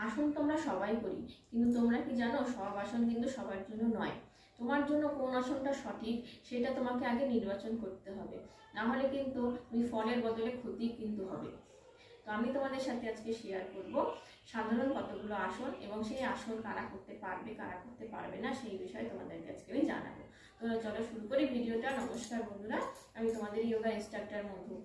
আসন তো আমরা সবাই করি, কিন্তু তোমরা কি জানো সব আসন কিন্তু সবার জন্য নয়। তোমার জন্য কোন আসনটা সঠিক সেটা তোমাকে আগে নির্বাচন করতে হবে, না হলে কিন্তু তুমি ফলের বদলে ক্ষতি কিন্তু হবে। তো আমি তোমাদের সাথে আজকে শেয়ার করব সাধারণ কতগুলো আসন, এবং সেই আসন কারা করতে পারবে কারা করতে পারবে না সেই বিষয়ে তোমাদেরকে আজকে আমি জানাবো। তো চলো শুরু করি ভিডিওটা। নমস্কার বন্ধুরা, আমি তোমাদের যোগা ইনস্ট্রাক্টর মধু।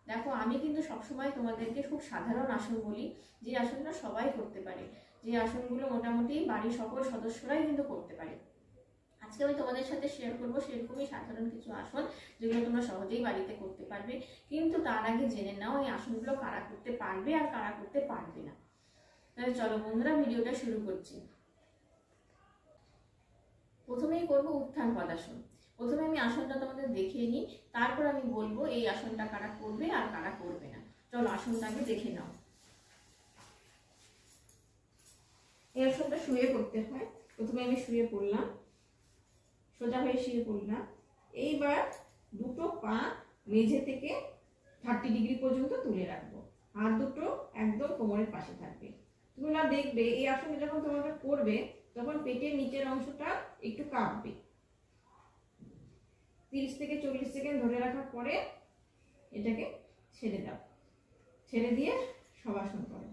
দেখো, আমি কিন্তু সবসময় তোমাদেরকে খুব সাধারণ আসন বলি, যে আসনটা সবাই করতে পারে, যে আসনগুলো মোটামুটি বাড়ির সকল সদস্যরাই কিন্তু করতে পারে। আজকে আমি তোমাদের সাথে শেয়ার করবো সেরকমই সাধারণ কিছু আসন, যেগুলো তোমরা সহজেই বাড়িতে করতে পারবে। কিন্তু তার আগে জেনে নাও এই আসনগুলো কারা করতে পারবে আর কারা করতে পারবে না। তাহলে চলো বন্ধুরা, ভিডিওটা শুরু করছি। প্রথমেই করবো উত্থান পদাসন। প্রথমে আমি আসনটা তোমাদের দেখিয়ে নিই, তারপর আমি বলবো এই আসনটা কারা করবে আর কারা করবে না। চলো আসনটা আগে দেখে নাও। এই আসনটা শুয়ে করতে হয়। প্রথমে আমি শুয়ে পড়লাম, সোজা হয়ে শুয়ে পড়লাম। এইবার দুটো পা মেঝে থেকে 30 ডিগ্রি পর্যন্ত তুলে রাখবো, হাত দুটো একদম কোমরের পাশে থাকবে। তুমি না দেখবে এই আসনে যখন তোমরা করবে তখন পেটের নিচের অংশটা একটু কাঁপবে। 30 থেকে 40 সেকেন্ড ধরে রাখার পরে এটাকে ছেড়ে দাও, ছেড়ে দিয়ে শবাসন করো।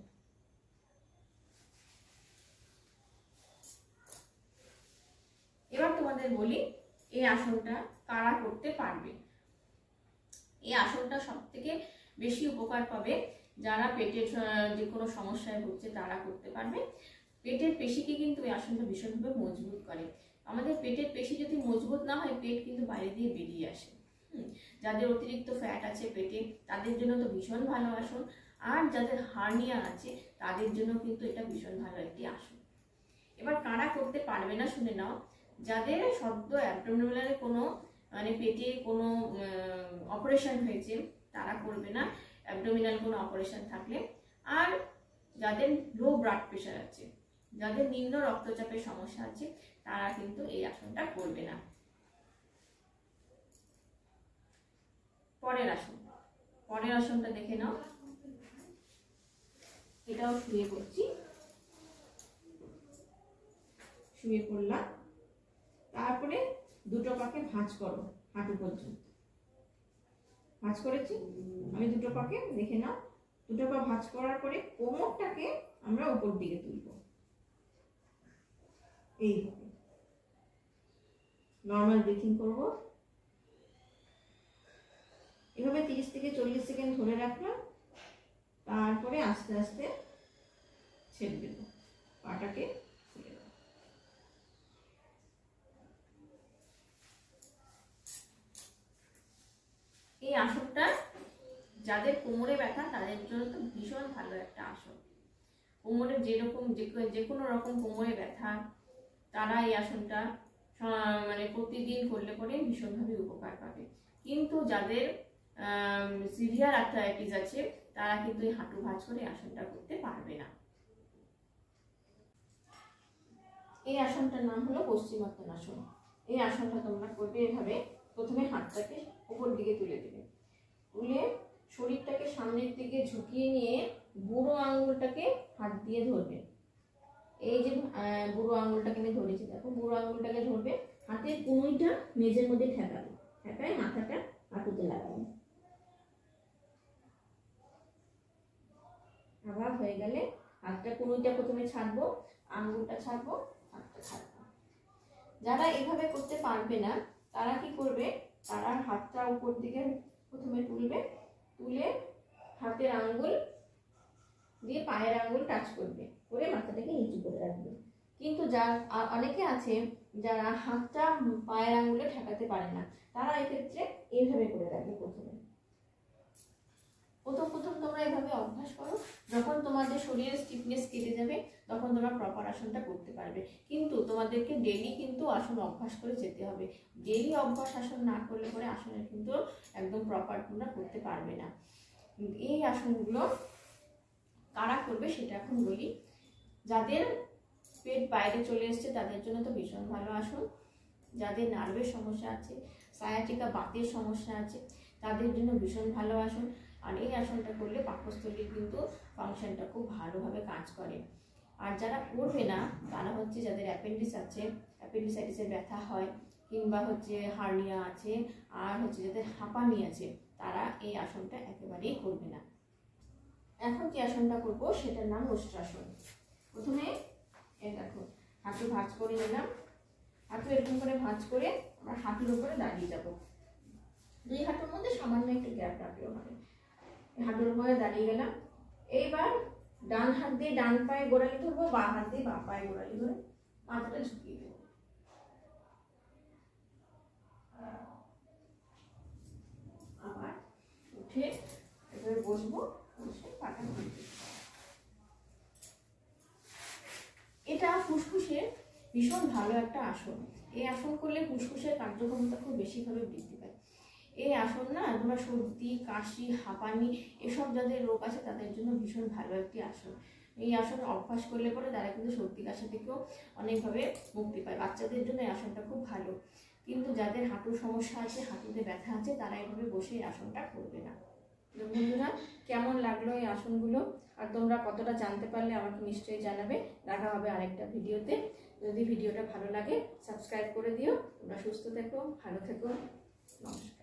এবার তোমাদের বলি এই আসনটা কারা করতে পারবে। এই আসনটা সব থেকে বেশি উপকার পাবে যারা পেটের যে কোনো সমস্যায় ভুগছে তারা করতে পারবে। পেটের পেশিকে কিন্তু এই আসনটা ভীষণভাবে মজবুত করে। আমাদের পেটের পেশি যদি মজবুত না হয় পেট কিন্তু বাইরে দিয়ে বেরিয়ে আসে। যাদের অতিরিক্ত ফ্যাট আছে পেটে তাদের জন্য তো ভীষণ ভালো আসন, আর যাদের হার্নিয়া আছে তাদের জন্য কিন্তু এটা ভীষণ ভালো একটি আসন। এবার কারা করতে পারবে না শুনে নাও। যাদের সদ্য অ্যাবডোমিনালে কোনো মানে পেটে কোনো অপারেশন হয়েছে তারা করবে না, অ্যাবডোমিনাল কোনো অপারেশন থাকলে। আর যাদের লো ব্লাড প্রেশার আছে, যাদের নিম্ন রক্তচাপের সমস্যা আছে তারা কিন্তু এই আসনটা করবে না। পরের আসন, পরের আসনটা দেখে নাও। এটাও শুয়ে পড়ছি, শুয়ে পড়লাম। তারপরে দুটো পাকে ভাঁজ করো হাঁটু পর্যন্ত। ভাঁজ করেছি আমি দুটো পাকে, দেখে নাও। দুটো পা ভাঁজ করার পরে কোমরটাকে আমরা উপর দিকে তুলব, এইভাবে নর্মাল ব্রিথিং করব। এভাবে 30 থেকে 40 সেকেন্ড ধরে রাখলাম, তারপরে আস্তে আস্তে ছেড়ে দেব, পাটাকে খুলে দেব। এই আসনটা যাদের কোমরে ব্যথা তাদের জন্য তো ভীষণ ভালো একটা আসন। কোমরে যেরকম যে কোনো রকম কোমরে ব্যথা তারা এই আসনটা মানে প্রতিদিন করলে পরে ভীষণভাবে উপকার পাবে। কিন্তু যাদের সিভিয়ার আর্থ্রাইটিস আছে তারা কিন্তু এই হাঁটু ভাঁজ করে আসনটা করতে পারবে না। এই আসনটার নাম হলো পশ্চিমোত্তানাসন। এই আসনটা তোমরা করবে এভাবে। প্রথমে হাতটাকে উপর দিকে তুলে দেবে, তুলে শরীরটাকে সামনের দিকে ঝুঁকিয়ে নিয়ে বুড়ো আঙুলটাকে হাত দিয়ে ধরবে। এই যে বুড়ো আঙুলটাকে আমি ধরেছি, দেখো বুড়ো আঙুলটাকে ধরবে, হাতের কনুইটা মেঝের মধ্যে ঠেকাবে, ঠেকায় মাথাটা হাঁটুতে লাগাবে। আবার হয়ে গেলে হাতটা কনুইটা প্রথমে ছাড়বো, আঙুলটা ছাড়বো, হাতটা ছাড়বো। যারা এভাবে করতে পারবে না তারা কি করবে, তারা হাতটা উপর দিকে প্রথমে তুলবে, তুলে হাতের আঙ্গুল দিয়ে পায়ের আঙ্গুল টাচ করবে, করে মাথাটাকে নিচু করে রাখবে। কিন্তু অনেকে আছে যারা হাতটা পায়ের আঙ্গুলে ঠেকাতে পারে না, তারা এক্ষেত্রে এইভাবে করে রাখবে। প্রথম তোমরা এভাবে অভ্যাস করো, যখন তোমাদের শরীরের স্টিফনেস কেটে যাবে তখন তোমরা প্রপার আসনটা করতে পারবে। কিন্তু তোমাদেরকে ডেলি কিন্তু আসন অভ্যাস করে যেতে হবে। ডেলি অভ্যাস আসন না করলে পরে আসনের কিন্তু একদম প্রপার তোমরা করতে পারবে না। এই আসনগুলো কারা করবে সেটা এখন বলি। যাদের পেট বাইরে চলে এসছে তাদের জন্য তো ভীষণ ভালো আসন। যাদের নার্ভের সমস্যা আছে, সায়াটিকা বাতের সমস্যা আছে তাদের জন্য ভীষণ ভালো আসন। আর এই আসনটা করলে পাকস্থলীর কিন্তু ফাংশনটা খুব ভালোভাবে কাজ করে। আর যারা করবে না তারা হচ্ছে যাদের অ্যাপেন্ডিক্স আছে, অ্যাপেন্ডিসাইটিসের ব্যথা হয়, কিংবা হচ্ছে হার্নিয়া আছে, আর হচ্ছে যাদের হাঁপানি আছে, তারা এই আসনটা একেবারেই করবে না। এখন যে আসনটা করব সেটার নাম উষ্ট্রাসন। প্রথমে এই দেখো হাঁটু ভাঁজ করে নিলাম, হাঁটু এরকম করে ভাঁজ করে আমরা হাঁটুর উপরে দাঁড়িয়ে যাব। দুই হাঁটুর মধ্যে সামান্য একটু গ্যাপ রাখলেও হবে। হাঁটুর উপরে দাঁড়িয়ে গেলাম। এইবার ডান হাত দিয়ে ডান পায়ে গোড়ালি ধরবো, বাঁ হাত দিয়ে বাঁ পায়ে গোড়ালি ধরে মাথাটা ঝুঁকিয়ে দেবো। আবার উঠে এভাবে বসবো, বসে পাটা খুলবো। এটা ফুসফুসের ভীষণ ভালো একটা আসন। এই আসন করলে ফুসফুসের কার্যক্ষমতা খুব বেশিভাবে বৃদ্ধি পায়। এই আসন না তোমরা সর্দি, কাশি, হাঁপানি এসব যাদের রোগ আছে তাদের জন্য ভীষণ ভালো একটি আসন। এই আসন অভ্যাস করলে পরে তারা কিন্তু সর্দি কাশি থেকেও অনেকভাবে মুক্তি পায়। বাচ্চাদের জন্য এই আসনটা খুব ভালো, কিন্তু যাদের হাঁটুর সমস্যা আছে, হাঁটুতে ব্যথা আছে, তারা এইভাবে বসে এই আসনটা করবে না। বন্ধুরা, কেমন লাগলো এই আসনগুলো আর তোমরা কতটা জানতে পারলে আমাকে নিশ্চয়ই জানাবে। দেখা হবে আরেকটা ভিডিওতে। যদি ভিডিওটা ভালো লাগে সাবস্ক্রাইব করে দিও। তোমরা সুস্থ থেকো, ভালো থেকো, নমস্কার।